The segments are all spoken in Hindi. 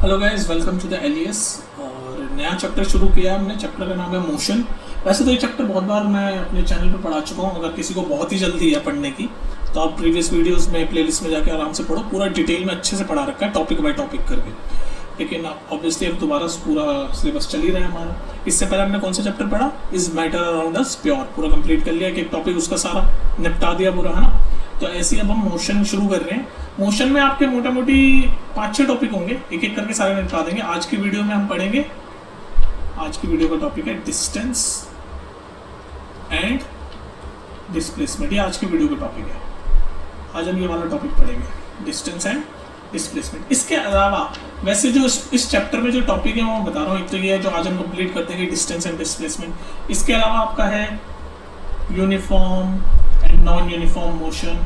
Hello guys, welcome to the एलियस। और नया चैप्टर शुरू किया हमने। चैप्टर का नाम है मोशन। वैसे तो ये चैप्टर बहुत बार मैं अपने चैनल पे पढ़ा चुका हूँ। अगर किसी को बहुत ही जल्दी है पढ़ने की तो आप प्रीवियस वीडियोस में प्लेलिस्ट में जाके आराम से पढ़ो। पूरा डिटेल में अच्छे से पढ़ा रखा है, टॉपिक बाय टॉपिक करके। लेकिन ऑब्वियसली अब दोबारा पूरा सिलेबस चल ही रहा है हमारा। इससे पहले हमने कौन सा चैप्टर पढ़ा? Is matter around us pure, पूरा कंप्लीट कर लिया। एक टॉपिक उसका सारा निपटा दिया पूरा, है ना। तो ऐसे ही अब हम मोशन शुरू कर रहे हैं। मोशन में आपके मोटा मोटी 5-6 टॉपिक होंगे, एक एक करके सारे निपटा देंगे। आज की वीडियो में हम पढ़ेंगे, आज की वीडियो का टॉपिक है डिस्टेंस एंड डिस्प्लेसमेंट। ये आज की वीडियो का टॉपिक है। आज हम ये वाला टॉपिक पढ़ेंगे, डिस्टेंस एंड डिस्प्लेसमेंट। इसके अलावा वैसे जो इस चैप्टर में जो टॉपिक है वो मैं बता रहा हूँ। एक तो ये है जो आज हम कंप्लीट करते हैं, डिस्टेंस एंड डिस्प्लेसमेंट। इसके अलावा आपका है uniform and non uniform motion.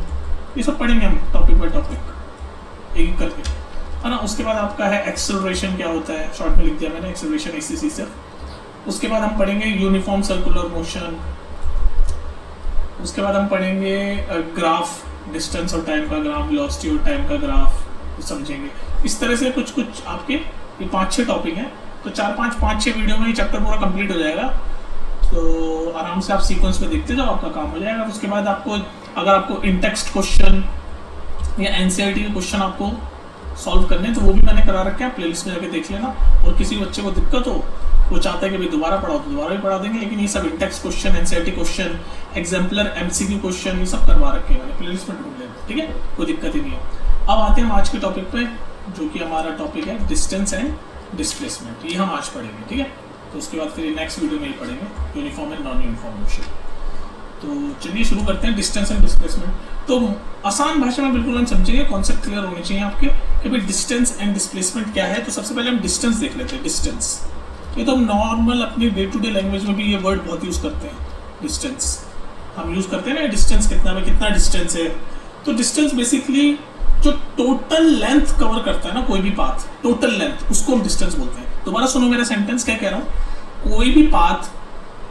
ये सब पढ़ेंगे हम टॉपिक बाय टॉपिक एक करके, है ना। उसके बाद आपका है एक्सेलरेशन क्या होता है, शॉर्ट में लिख दिया मैंने, एक्सेलरेशन एक्सिस से। उसके बाद हम पढ़ेंगे यूनिफॉर्म सर्कुलर मोशन। उसके बाद हम पढ़ेंगे ग्राफ, डिस्टेंस और टाइम का ग्राफ, वेलोसिटी और टाइम का ग्राफ समझेंगे। इस तरह से कुछ कुछ आपके ये 5-6 टॉपिक हैं। तो 4-5 वीडियो में ये चैप्टर पूरा कंप्लीट हो जाएगा। तो आराम से आप सीक्वेंस में देखते जाओ, आपका काम हो जाएगा। उसके बाद आपको अगर आपको इन टेक्स्ट क्वेश्चन या एनसीईआरटी के क्वेश्चन आपको सॉल्व करने तो वो भी मैंने करा रखे हैं, प्लेलिस्ट में जाके देख लेना। और किसी बच्चे को दिक्कत हो, वो चाहता है कि भाई दोबारा पढ़ाओ तो दोबारा भी पढ़ा देंगे। लेकिन ये सब in text question, NCERT question, exemplar MCQ question, ये सब करवा रखे हैं मैंने, प्लेलिस्ट में ढूंढ लेना, ठीक है, कोई दिक्कत ही नहीं है। अब आते हैं हम आज के टॉपिक पे, जो कि हमारा टॉपिक है डिस्टेंस एंड डिस्प्लेसमेंट। ये हम आज पढ़ेंगे, ठीक है। तो उसके बाद फिर नेक्स्ट वीडियो में ही पढ़ेंगे uniform and non uniform motion. तो चलिए शुरू करते हैं डिस्टेंस एंड डिस्प्लेसमेंट। तो आसान भाषा में बिल्कुल हम समझेंगे, कॉन्सेप्ट क्लियर होने चाहिए आपके कि भाई डिस्टेंस एंड डिस्प्लेसमेंट क्या है। तो सबसे पहले हम डिस्टेंस देख लेते हैं। डिस्टेंस ये तो हम नॉर्मल अपनी डे टू डे लैंग्वेज में भी ये वर्ड बहुत यूज़ करते हैं। डिस्टेंस हम यूज़ करते हैं ना, डिस्टेंस कितना में कितना डिस्टेंस है। तो डिस्टेंस बेसिकली जो टोटल लेंथ कवर करता है ना, कोई भी पाथ, टोटल लेंथ, उसको हम डिस्टेंस बोलते हैं। दोबारा सुनो मेरा सेंटेंस, क्या कह रहा हूँ। कोई भी पाथ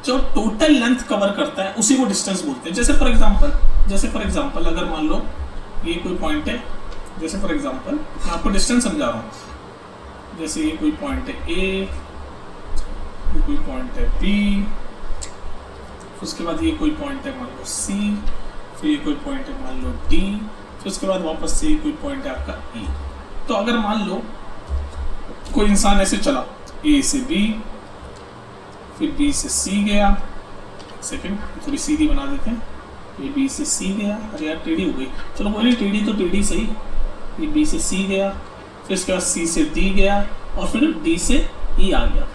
जो टोटल लेंथ कवर करता है उसी को डिस्टेंस बोलते हैं। जैसे फॉर एग्जांपल अगर मान लो ये कोई पॉइंट है, जैसे फॉर एग्जांपल मैं आपको डिस्टेंस समझा रहा हूँ। जैसे ये कोई पॉइंट है ए, ये कोई पॉइंट है बी, उसके बाद ये कोई पॉइंट है मान लो सी, फिर ये कोई पॉइंट है मान लो डी, फिर उसके बाद वापस से कोई पॉइंट है आपका ई। तो अगर मान लो कोई इंसान ऐसे चला ए से बी, फिर बी से सी गया, सेकंड थोड़ी सीधी बना देते हैं, ये बी से सी गया, अरे यार टेढ़ी हो गई, चलो कोई नहीं, टेढ़ी तो टेढ़ी सही। ये बी से सी गया, फिर उसके बाद सी से डी गया, और फिर डी से ई आ गया,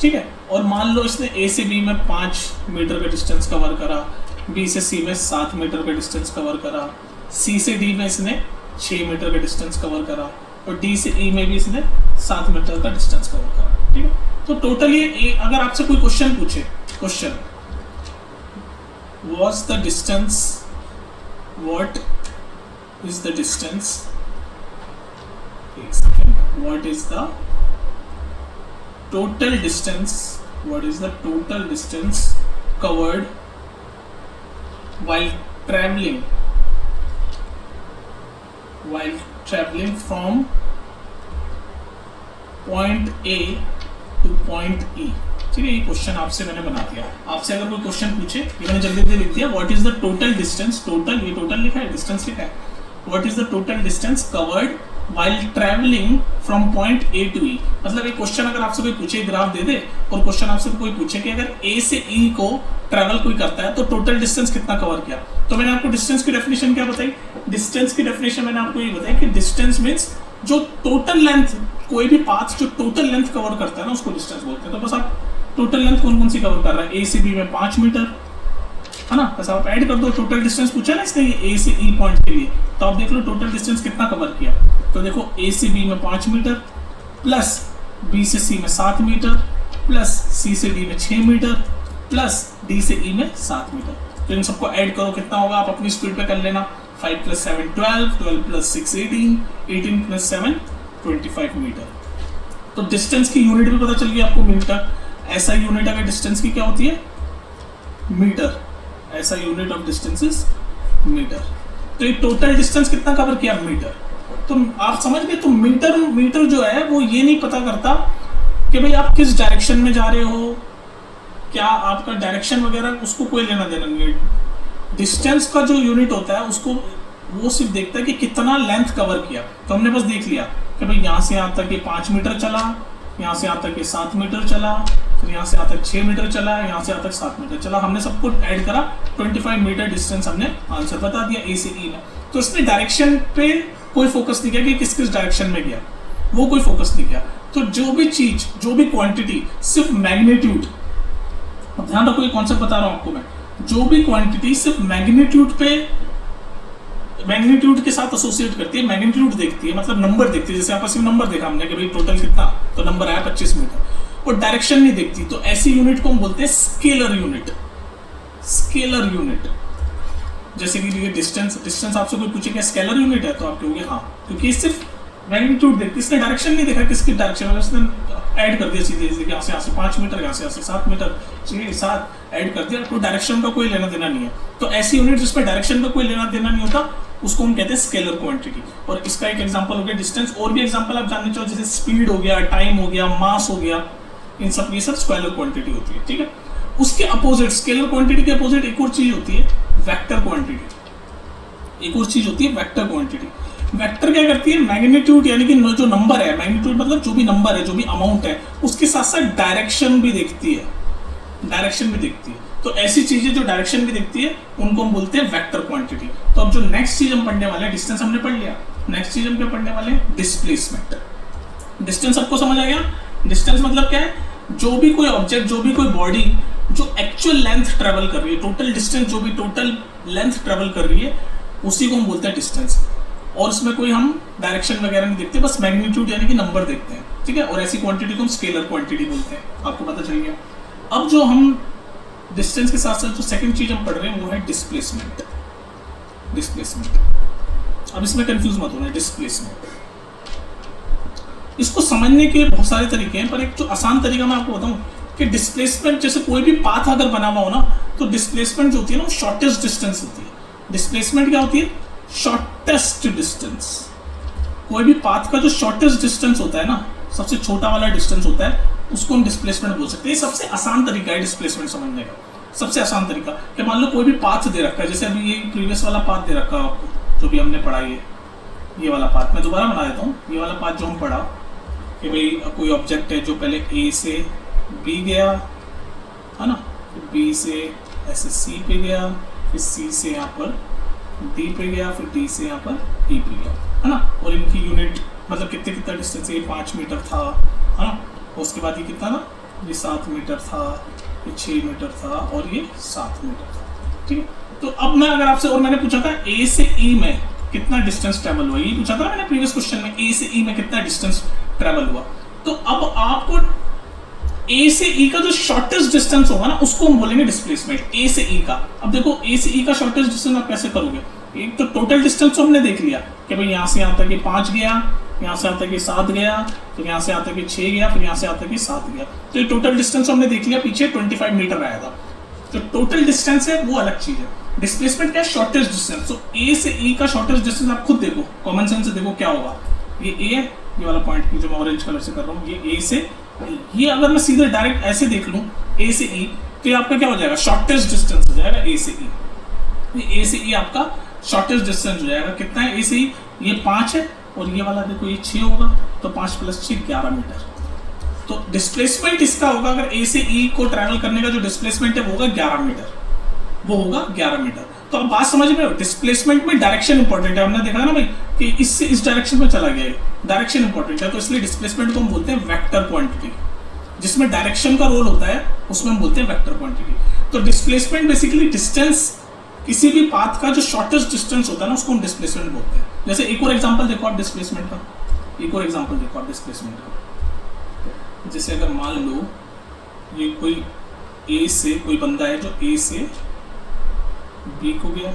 ठीक है। और मान लो इसने ए से बी में 5 मीटर का डिस्टेंस कवर करा, बी से सी में 7 मीटर का डिस्टेंस कवर करा, सी से डी में इसने 6 मीटर का डिस्टेंस कवर करा, और डी से ई में भी इसने 7 मीटर का डिस्टेंस कवर करा, ठीक है। तो टोटल ये अगर आपसे कोई क्वेश्चन पूछे, question what's the distance, what is the distance, एक second, what is the total distance, what is the total distance covered while traveling from point A to point E, ठीक है। ये क्वेश्चन आपसे मैंने बना दिया। आपसे अगर कोई क्वेश्चन पूछे, ये मैंने जल्दी जल्दी लिख दिया, what is the total distance, total ये टोटल लिखा है, डिस्टेंस लिखा है, what is the total distance covered while traveling from point A to E। मतलब एक क्वेश्चन अगर आपसे कोई पूछे, ग्राफ दे दे, और क्वेश्चन आपसे कोई पूछे कि अगर A से E को ट्रैवल कोई करता है तो टोटल डिस्टेंस कितना कवर किया। तो मैंने आपको डिस्टेंस की डेफिनेशन क्या बताई? डिस्टेंस की डेफिनेशन मैंने आपको ये बताई कि डिस्टेंस मींस जो टोटल लेंथ, कोई भी पाथ जो टोटल लेंथ कवर करता है ना, उसको डिस्टेंस बोलते हैं। तो बस आप टोटल लेंथ कौन कौन सी कवर कर रहा है, ए से बी में 5 मीटर, है ना। बस आप ऐड कर दो, टोटल डिस्टेंस पूछा ना इसने ए से ई पॉइंट के लिए, तो आप देख लो टोटल डिस्टेंस कितना कवर किया। तो देखो ए से बी में 5 मीटर, प्लस बी से सी में 7 मीटर, प्लस सी से डी में 6 मीटर, प्लस डी से ई में 7 मीटर। तो इन सबको ऐड करो, कितना होगा आप अपनी स्पीड पे कर लेना। 5 + 7 12, 12 + 6 18, 18 + 7 25 मीटर। तो डिस्टेंस की यूनिट भी पता चल गई आपको, मीटर। ऐसा यूनिट अगर डिस्टेंस की क्या होती है, मीटर। ऐसा unit of distance is metre. तो ये टोटल डिस्टेंस कितना कवर किया, मीटर। तो आप समझ गए। तो मीटर जो है वो ये नहीं पता करता कि भाई आप किस डायरेक्शन में जा रहे हो, क्या आपका डायरेक्शन वगैरह उसको कोई लेना देना नहीं है। डिस्टेंस का जो यूनिट होता है उसको वो सिर्फ देखता है कि कितना लेंथ कवर किया। तो हमने बस देख लिया कि भाई यहाँ से यहाँ तक ये 5 मीटर चला, यहाँ से यहाँ तक ये 7 मीटर चला, फिर यहाँ से यहाँ तक 6 मीटर चला, यहाँ से यहाँ तक 7 मीटर चला। हमने सब कुछ ऐड करा, 25 मीटर डिस्टेंस हमने आंसर बता दिया ए से ई में। तो इसने डायरेक्शन पे कोई फोकस नहीं किया कि किस किस डायरेक्शन में गया, वो कोई फोकस नहीं किया। तो जो भी चीज, जो भी क्वांटिटी सिर्फ मैग्नीट्यूड, ध्यान रखो ये कॉन्सेप्ट बता रहा हूं आपको मैं, जो भी क्वांटिटी सिर्फ मैग्नीट्यूड के साथ एसोसिएट करती है, मैग्नीट्यूड देखती है, मतलब नंबर देखती है। जैसे आपस में नंबर देखा हमने कि भाई टोटल कितना, तो नंबर आया 25 मीटर, और डायरेक्शन नहीं देखती, तो ऐसी यूनिट को हम बोलते हैं स्केलर यूनिट। स्केलर यूनिट जैसे कि डिस्टेंस आपसे कोई पूछेगा स्केलर यूनिट है तो आप कहोगे हाँ, क्योंकि सिर्फ मैग्नीट्यूड देखती, इसने डायरेक्शन नहीं देखा किसकी डायरेक्शन में, इसने ऐड कर दिया सीधे, यहाँ से 5 मीटर, यहाँ से 7 मीटर, 6 7 ऐड कर दिया, तो डायरेक्शन का कोई लेना देना नहीं है। तो ऐसी यूनिट जिसमें डायरेक्शन का कोई लेना देना नहीं होता उसको हम कहते हैं स्केलर क्वांटिटी। और इसका एक एग्जांपल हो गया डिस्टेंस। और भी एग्जांपल आप जानना चाहो जैसे स्पीड हो गया, टाइम हो गया, मास हो गया, इन सब ये सब स्केलर क्वांटिटी होती है, ठीक है। उसके अपोजिट, स्केलर क्वांटिटी के अपोजिट एक और चीज होती है वेक्टर क्वांटिटी। एक और चीज होती है वेक्टर क्वांटिटी। वेक्टर क्या करती है, मैग्नीट्यूड यानी कि जो नंबर है, मैग्नीट्यूड मतलब जो भी नंबर है, जो भी अमाउंट है, उसके साथ साथ डायरेक्शन भी देखती है, डायरेक्शन भी देखती है। तो ऐसी चीजें जो डायरेक्शन भी देखती है उनको हम बोलते हैं वेक्टर क्वांटिटी। तो अब जो नेक्स्ट चीज हम पढ़ने वाले हैं, डिस्टेंस हमने पढ़ लिया, नेक्स्ट चीज हम क्या पढ़ने वाले हैं, डिस्प्लेसमेंट। डिस्टेंस सबको समझ आ गया। डिस्टेंस मतलब क्या है, जो भी कोई ऑब्जेक्ट, जो भी कोई बॉडी जो एक्चुअल लेंथ ट्रेवल कर रही है, टोटल डिस्टेंस जो भी टोटल लेंथ ट्रेवल कर रही है, उसी को हम बोलते हैं डिस्टेंस। और उसमें कोई हम डायरेक्शन वगैरह नहीं देखते, बस मैग्नीट्यूड यानी कि नंबर देखते हैं, ठीक है। और ऐसी क्वांटिटी को हम स्केलर क्वांटिटी बोलते हैं, आपको पता चल गया। अब जो हम डिस्टेंस के साथ साथ जो सेकंड चीज हम पढ़ रहे हैं वो है डिस्प्लेसमेंट। डिस्प्लेसमेंट, अब इसमें कंफ्यूज मत होना, डिस्प्लेसमेंट इसको समझने के बहुत सारे तरीके हैं, पर एक जो आसान तरीका मैं आपको बताऊं कि डिस्प्लेसमेंट, जैसे कोई भी पाथ अगर बना हुआ हो ना, तो डिस्प्लेसमेंट जो होती है ना वो शॉर्टेस्ट डिस्टेंस होती है। डिस्प्लेसमेंट क्या होती है, शॉर्टेस्ट डिस्टेंस। कोई भी पाथ का जो शॉर्टेस्ट डिस्टेंस होता है ना, सबसे छोटा वाला डिस्टेंस होता है, उसको हम डिस्प्लेसमेंट बोल सकते हैं। ये सबसे आसान तरीका है डिस्प्लेसमेंट समझने का, सबसे आसान तरीका। कि मान लो कोई भी पाथ दे रखा है, जैसे अभी ये प्रीवियस वाला पाथ दे रखा है आपको, जो भी हमने पढ़ा, ये वाला पाथ मैं दोबारा बना देता हूँ। ये वाला पाथ जो हम पढ़ा कि भाई कोई ऑब्जेक्ट है जो पहले ए से बी गया, है ना, फिर बी से ऐसे सी पे गया, फिर सी से यहाँ पर डी पे गया, फिर डी से यहाँ पर ई पे गया, है ना। और इनकी यूनिट मतलब कितना डिस्टेंस है, ये 5 मीटर था, है ना। उसके बाद ये कितना था, ये 7 मीटर था, ये 6 मीटर था, और ये 7 मीटर था, ठीक है। तो अब मैं अगर आपसे, और मैंने पूछा था ए से ई में कितना डिस्टेंस ट्रेवल हुआ, ये पूछा था मैंने प्रीवियस क्वेश्चन में, ए से ई में कितना डिस्टेंस ट्रेवल हुआ। तो अब आपको ए से ई का जो शॉर्टेस्ट डिस्टेंस होगा ना, उसको हम बोलेंगे डिस्प्लेसमेंट, ए से ई का। अब देखो ए से ई का शॉर्टेस्ट डिस्टेंस आप कैसे करोगे, एक तो टोटल डिस्टेंस तो हमने देख लिया कि भाई यहाँ से यहाँ तक ये 5 गया, यहाँ से यहाँ तक ये 7 गया, फिर यहाँ से यहाँ तक ये 6 गया, फिर यहाँ से यहाँ तक ये 7 गया। तो ये टोटल डिस्टेंस हमने देख लिया, पीछे 25 मीटर आया था। जो टोटल डिस्टेंस है वो अलग चीज है। डिस्प्लेसमेंट क्या है, शॉर्टेस्ट डिस्टेंस। तो ए से ई का शॉर्टेस्ट डिस्टेंस आप खुद देखो, कॉमन सेंस से देखो क्या होगा। ये ए है, ये वाला पॉइंट जो मैं ऑरेंज कलर से कर रहा हूँ, ये ए से, ये अगर मैं सीधे डायरेक्ट ऐसे देख लूँ ए से ई, तो ये आपका क्या हो जाएगा, शॉर्टेस्ट डिस्टेंस हो जाएगा ए से ई। ये ए से ई आपका शॉर्टेस्ट डिस्टेंस हो जाएगा। कितना है ए से ई, ये 5 है, और ये वाला देखो ये 6 होगा, तो 5 + 6 11 मीटर। तो डिस्प्लेसमेंट इसका होगा, अगर ए से ई को ट्रैवल करने का जो डिस्प्लेसमेंट है वो होगा 11 मीटर, वो होगा 11 मीटर। तो अब बात समझ में, डिस्प्लेसमेंट में डायरेक्शन इंपॉर्टेंट है। हमने देखा ना भाई कि इससे इस डायरेक्शन में चला गया, डायरेक्शन इंपॉर्टेंट है। तो इसलिए डिस्प्लेसमेंट को हम बोलते हैं वेक्टर क्वांटिटी। जिसमें डायरेक्शन का रोल होता है उसमें हम बोलते हैं वेक्टर क्वांटिटी। तो डिस्प्लेसमेंट बेसिकली डिस्टेंस, किसी भी पाथ का जो शॉर्टेस्ट डिस्टेंस होता है ना, उसको हम डिस्प्लेसमेंट बोलते हैं। जैसे एक और एग्जांपल देखो आप डिस्प्लेसमेंट का, एक और एग्जांपल देखो आप डिस्प्लेसमेंट का। जैसे अगर मान लो ये कोई ए से, कोई बंदा है जो ए से बी को गया,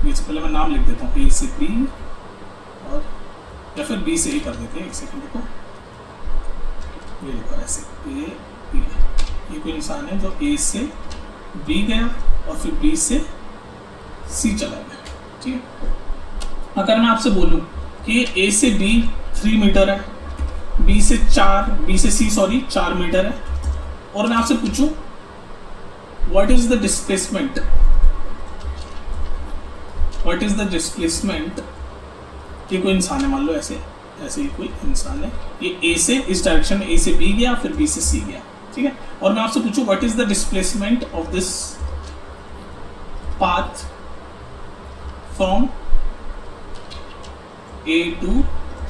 ये से पहले मैं नाम लिख देता हूँ, ए से बी, और या फिर बी से ही कर देते हैं, एक सेकंड देखो, ये देखो ऐसे ए बी, ये कोई इंसान है जो ए से बी गया और फिर बी से सी चला गया, ठीक है। अगर मैं आपसे बोलूं कि ए से बी 3 मीटर है, बी से सी 4 मीटर है, और मैं आपसे पूछूं व्हाट इज द डिस्प्लेसमेंट, ये कोई इंसान है, मान लो ऐसे ही कोई इंसान है, ये ए से इस डायरेक्शन में, ए से बी गया, फिर बी से सी गया, ठीक है, और मैं आपसे पूछूं what is the displacement of this path from A to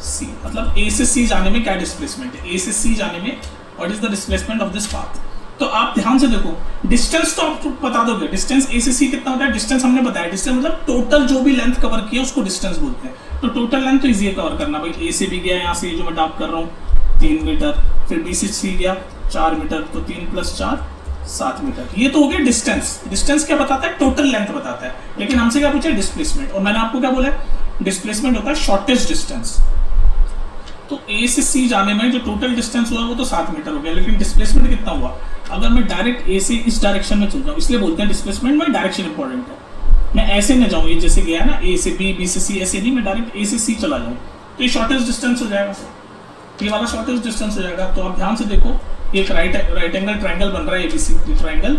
C, मतलब ए से सी जाने में क्या डिस्प्लेसमेंट है, ए से सी जाने में what is the displacement of this path. तो आप ध्यान से देखो, डिस्टेंस तो आप बता दोगे, डिस्टेंस ए से सी कितना होता है, डिस्टेंस हमने बताया, डिस्टेंस मतलब टोटल जो भी लेंथ कवर किया उसको डिस्टेंस बोलते हैं। तो टोटल लेंथ तो इजी है कवर करना, भाई ए से बी गया यहाँ से जो मैं डार्क कर रहा हूँ 3 मीटर, फिर बी से सी गया 4 मीटर, तो 3 + 4 7 मीटर, ये तो हो गया डिस्टेंस। डिस्टेंस क्या बताता है, टोटल लेंथ बताता है, लेकिन हमसे क्या पूछा, डिस्प्लेसमेंट, और मैंने आपको क्या बोला, डिस्प्लेसमेंट होता है शॉर्टेस्ट डिस्टेंस। तो ए से सी जाने में जो टोटल डिस्टेंस हुआ वो तो 7 मीटर हो गया, लेकिन डिस्प्लेसमेंट कितना हुआ, अगर मैं डायरेक्ट ए से इस डायरेक्शन में चल जाऊँ, इसलिए बोलते हैं डिस्प्लेसमेंट में डायरेक्शन इंपॉर्टेंट है, मैं ऐसे न जाऊँ, ये जैसे गया है ना ए से बी, बी से सी, ऐसे नहीं, मैं डायरेक्ट ए से सी चला जाऊँ, तो ये शॉर्टेस्ट डिस्टेंस हो जाएगा, ये वाला शॉर्टेस्ट डिस्टेंस हो जाएगा। तो आप ध्यान से देखो, एक राइट एंगल ट्रायंगल बन रहा है ABC, triangle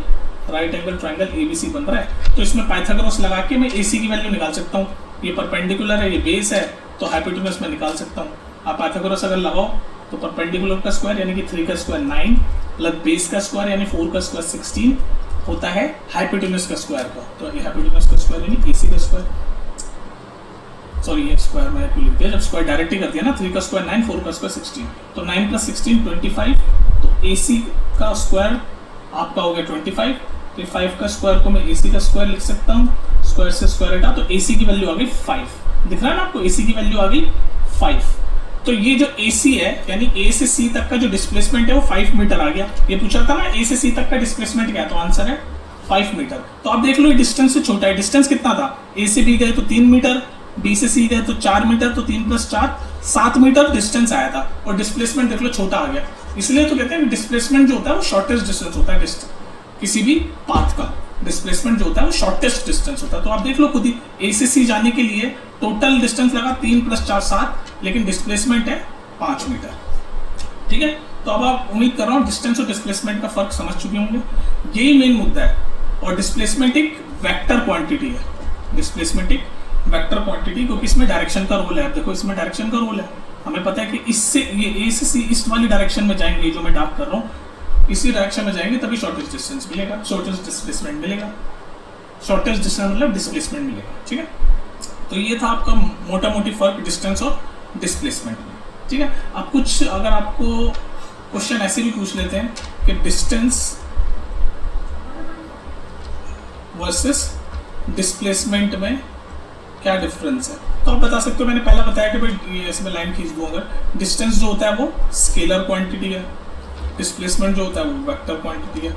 right angle triangle ABC बन रहा है, तो इसमें पाइथागोरस लगा के मैं एसी की वैल्यू निकाल सकता हूँ, ये परपेंडिकुलर है, ये बेस है, तो हाइपोटेन्यूज में निकाल सकता हूँ। आप पाइथागोरस अगर लगाओ तो परपेंडिकुलर का स्क्वायर यानी कि 3 का स्क्वायर 9 प्लस बेस का स्क्वायर यानी 4 का स्क्वायर 16 होता है हाइपोटेन्यूज का स्क्वायर का, तो ये हाइपोटेन्यूज का स्क्वायर यानी एसी का स्क्वायर, सॉरी ये स्क्वायर में लिख दिया, जब स्क्वायर डायरेक्ट ही कर दिया ना, 3 का स्क्वायर 9, 4 का स्क्वायर 16, तो 9 + 16 25, तो एसी का स्क्वायर आपका हो गया 25, तो 5 का स्क्वायर को मैं एसी का स्क्वायर लिख सकता हूँ, स्क्वायर से स्क्वायर हटा, तो एसी की वैल्यू आ गई 5, दिख रहा है ना आपको, एसी की वैल्यू आ गई 5। तो ये जो AC है यानी A से C तक का जो डिस्प्लेसमेंट है वो 5 मीटर आ गया। ये पूछा था ना A से C तक का डिस्प्लेसमेंट क्या है, तो आंसर है 5 मीटर। तो आप देख लो ये डिस्टेंस से छोटा है, डिस्टेंस कितना था, A से B गए तो 3 मीटर, B से C गए तो 4 मीटर, तो 3 + 4 7 मीटर डिस्टेंस आया था, और डिस्प्लेसमेंट देख लो छोटा आ गया। इसलिए तो कहते हैं डिस्प्लेसमेंट जो होता है वो शॉर्टेस्ट डिस्टेंस होता है, किसी भी पाथ का डिस्प्लेसमेंट जो होता है वो शॉर्टेस्ट डिस्टेंस होता है। तो आप देख लो खुद ही, A से C जाने के लिए टोटल डिस्टेंस लगा 3 + 4 7, लेकिन डिस्प्लेसमेंट है 5 मीटर, ठीक है। तो अब आप उम्मीद कर रहा हूँ डिस्टेंस और डिस्प्लेसमेंट का फर्क समझ चुके होंगे, यही मेन मुद्दा है। और डिस्प्लेसमेंट एक वेक्टर क्वांटिटी है, डिस्प्लेसमेंट एक वेक्टर क्वांटिटी, क्योंकि इसमें डायरेक्शन का रोल है। देखो इसमें डायरेक्शन का रोल है, हमें पता है कि इससे ये A से C इस वाली डायरेक्शन में जाएंगे, जो मैं डार्क कर रहा हूँ इसी डायरेक्शन में जाएंगे, तभी शॉर्टेस्ट डिस्टेंस मिलेगा, शॉर्टेस्ट डिस्प्लेसमेंट मिलेगा, शॉर्टेस्ट डिस्टेंस मतलब डिस्प्लेसमेंट मिलेगा, ठीक है। तो ये था आपका मोटा मोटी फर्क डिस्टेंस और डिस्प्लेसमेंट में, ठीक है। अब कुछ अगर आपको क्वेश्चन ऐसे भी पूछ लेते हैं कि डिस्टेंस वर्सेस डिस्प्लेसमेंट में क्या डिफरेंस है, तो आप बता सकते हो, मैंने पहला बताया कि भाई ये इसमें लाइन खींच दूँ, अगर डिस्टेंस जो होता है वो स्केलर क्वांटिटी है, डिस्प्लेसमेंट जो होता है वो वेक्टर क्वांटिटी है।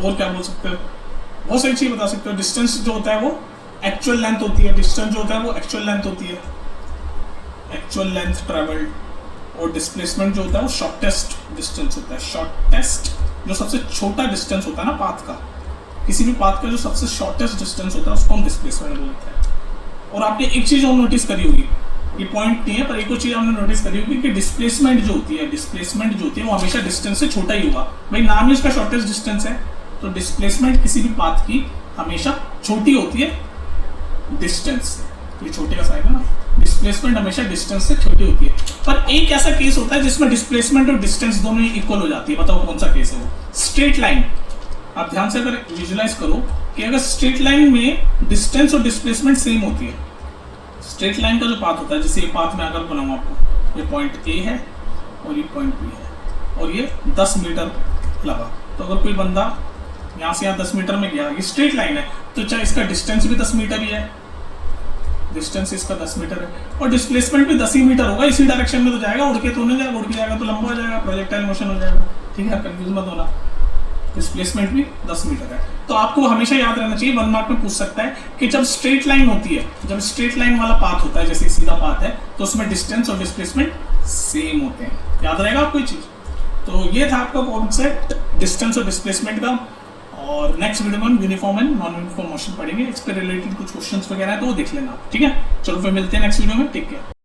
और क्या बोल सकते हो, बहुत सारी चीज़ बता सकते हो। डिस्टेंस जो होता है वो एक्चुअल लेंथ होती है, डिस्टेंस जो होता है वो एक्चुअल लेंथ होती है, एक्चुअल लेंथ ट्रेवल्ड, और डिस्प्लेसमेंट जो होता है वो शॉर्टेस्ट डिस्टेंस होता है, शॉर्टेस्ट जो सबसे छोटा डिस्टेंस होता है ना पाथ का, किसी भी पाथ का जो सबसे शॉर्टेस्ट डिस्टेंस होता है उसको हम डिस्प्लेसमेंट बोलते हैं। और आपने एक चीज़ और नोटिस करी होगी, ये पॉइंट नहीं है पर एक और चीज़ आपने नोटिस करी होगी कि डिस्प्लेसमेंट जो होती है वो हमेशा डिस्टेंस से छोटा ही होगा। भाई नाम ही उसका शॉर्टेस्ट डिस्टेंस है, तो डिस्प्लेसमेंट किसी भी पाथ की हमेशा छोटी होती है डिस्टेंस से, ये छोटे का साइन है ना, डिस्प्लेसमेंट हमेशा डिस्टेंस से छोटी होती है। पर एक ऐसा केस होता है जिसमें डिस्प्लेसमेंट और डिस्टेंस दोनों ही इक्वल हो जाती है, बताओ कौन सा केस है वो, स्ट्रेट लाइन। आप ध्यान से अगर विजुलाइज करो कि अगर स्ट्रेट लाइन में डिस्टेंस और डिस्प्लेसमेंट सेम होती है, स्ट्रेट लाइन का जो पाथ होता है, जैसे ये पाथ में अगर बनाऊँ आपको, ये पॉइंट ए है और ये पॉइंट बी है और ये 10 मीटर लगा, तो अगर कोई बंदा यहाँ से यहाँ 10 मीटर में गया, ये स्ट्रेट लाइन है, तो चाहे इसका डिस्टेंस भी 10 मीटर ही है, डिस्टेंस इसका 10 मीटर है, और डिस्प्लेसमेंट भी 10 ही मीटर होगा, इसी डायरेक्शन में तो जाएगा, उड़ के तो नहीं जाएगा, उड़ के जाएगा तो लंबा हो जाएगा, प्रोजेक्टाइल मोशन हो जाएगा, ठीक है, कंफ्यूज मत होना, डिस्प्लेसमेंट भी 10 मीटर है। तो आपको हमेशा याद रहना चाहिए, 1 मार्क में पूछ सकता है कि जब स्ट्रेट लाइन होती है, जब स्ट्रेट लाइन वाला पाथ होता है, जैसे सीधा पाथ है, तो उसमें डिस्टेंस और डिस्प्लेसमेंट सेम होते हैं, याद रहेगा आपको ये चीज। तो ये था आपका कॉन्सेप्ट डिस्टेंस और डिस्प्लेसमेंट का, और नेक्स्ट वीडियो में हम uniform and non uniform motion पढ़ेंगे, इस पर रिलेटेड कुछ क्वेश्चंस वगैरह है तो वो देख लेना, ठीक है। चलो फिर मिलते हैं नेक्स्ट वीडियो में, टेक केयर।